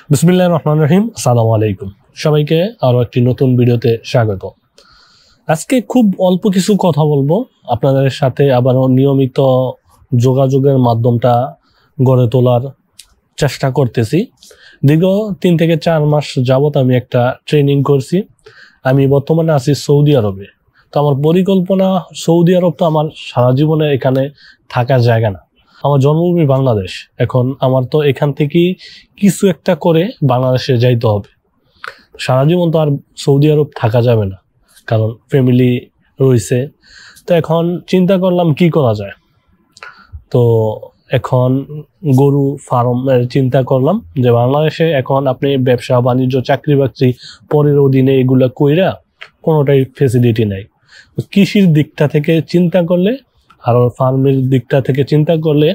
বিসমিল্লাহির রহমানির রহিম। আসসালামু আলাইকুম সবাইকে, আরো একটি নতুন ভিডিওতে স্বাগত। আজকে খুব অল্প কিছু কথা বলবো আপনাদের সাথে, আবারও নিয়মিত যোগাযোগের মাধ্যমটা গড়ে তোলার চেষ্টা করতেছি। দীর্ঘ 3 থেকে 4 মাস যাবত আমি একটা ট্রেনিং করছি। আমি বর্তমানে আছি সৌদি আরবে। তো আমার পরিকল্পনা, সৌদি আরব তো আমার সারা জীবনে এখানে থাকার জায়গা না। আমার জন্মভূমি বাংলাদেশ। এখন আমার তো এখান থেকেই কিছু একটা করে বাংলাদেশে যাইতে হবে। সারা জীবন তো আর সৌদি আরব থাকা যাবে না, কারণ ফ্যামিলি রয়েছে। তো এখন চিন্তা করলাম কি করা যায়। তো এখন গরু ফার্মের চিন্তা করলাম যে বাংলাদেশে এখন আপনি ব্যবসা বাণিজ্য চাকরি বাকরি পরের অধীনে এগুলা কইরা কোনোটাই ফেসিলিটি নাই। কৃষির দিকটা থেকে চিন্তা করলে আর ফার্মের দিকটা থেকে চিন্তা করলে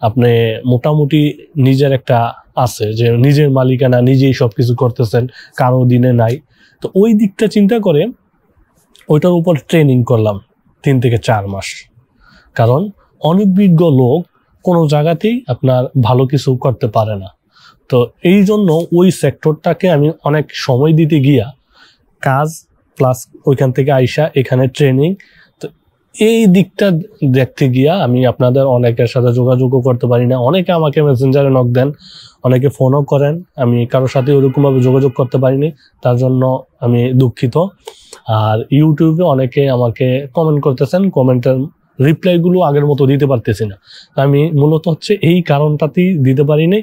আপনি মোটামুটি নিজের একটা আছে যে নিজের মালিকানা, নিজেই সবকিছু করতেছেন, কারো দিনে নাই। তো ওই দিকটা চিন্তা করে ওইটার উপর ট্রেনিং করলাম 3 থেকে 4 মাস। কারণ অনভিজ্ঞ লোক কোনো জায়গাতেই আপনার ভালো কিছু করতে পারে না। তো এই জন্য ওই সেক্টরটাকে আমি অনেক সময় দিতে গিয়া কাজ প্লাস ওইখান থেকে আইসা এখানে ট্রেনিং, তো এই দিকটা দেখতে গিয়া আমি আপনাদের অনেকের সাথে যোগাযোগও করতে পারি না। অনেকে আমাকে মেসেঞ্জারে নক দেন, অনেকে ফোনও করেন, আমি কারোর সাথে ওরকমভাবে যোগাযোগ করতে পারিনি, তার জন্য আমি দুঃখিত। আর ইউটিউবে অনেকে আমাকে কমেন্ট করতেছেন, কমেন্টের রিপ্লাইগুলো আগের মতো দিতে পারতেছি না। আমি মূলত হচ্ছে এই কারণটাতেই দিতে পারিনি।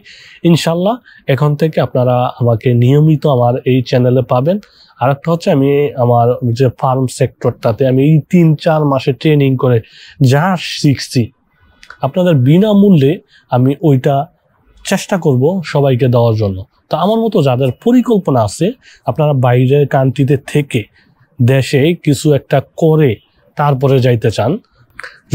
ইনশাল্লাহ এখন থেকে আপনারা আমাকে নিয়মিত আমার এই চ্যানেলে পাবেন। আর একটা হচ্ছে আমি আমার যে ফার্ম সেক্টরটাতে আমি এই 3-4 মাসে ট্রেনিং করে যা শিখছি আপনাদের বিনামূল্যে আমি ওইটা চেষ্টা করব সবাইকে দেওয়ার জন্য। তো আমার মতো যাদের পরিকল্পনা আছে, আপনারা বাইরের কান্ট্রিতে থেকে দেশে কিছু একটা করে তারপরে যাইতে চান,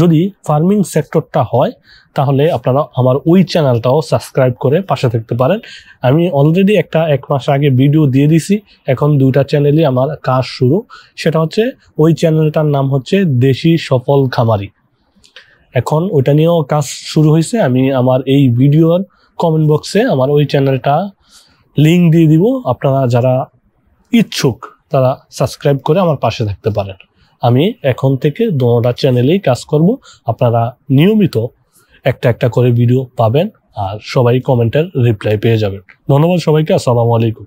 যদি ফার্মিং সেক্টরটা হয় তাহলে আপনারা আমার ওই চ্যানেলটাও সাবস্ক্রাইব করে পাশে থাকতে পারেন। আমি অলরেডি 1 মাস আগে ভিডিও দিয়ে দিছি, এখন 2টা চ্যানেলই আমার কাজ শুরু। সেটা হচ্ছে ওই চ্যানেলটার নাম হচ্ছে দেশি সফল খামারি। এখন ওইটা নিয়েও কাজ শুরু হয়েছে। আমি আমার এই ভিডিওর কমেন্ট বক্সে আমার ওই চ্যানেলটা লিঙ্ক দিয়ে দিব, আপনারা যারা ইচ্ছুক তারা সাবস্ক্রাইব করে আমার পাশে থাকতে পারেন। আমি এখন থেকে দুটো চ্যানেলেই কাজ করব। আপনারা নিয়মিত একটা করে ভিডিও পাবেন আর সবাই কমেন্টের রিপ্লাই পেয়ে যাবেন। ধন্যবাদ সবাইকে। আসসালামু আলাইকুম।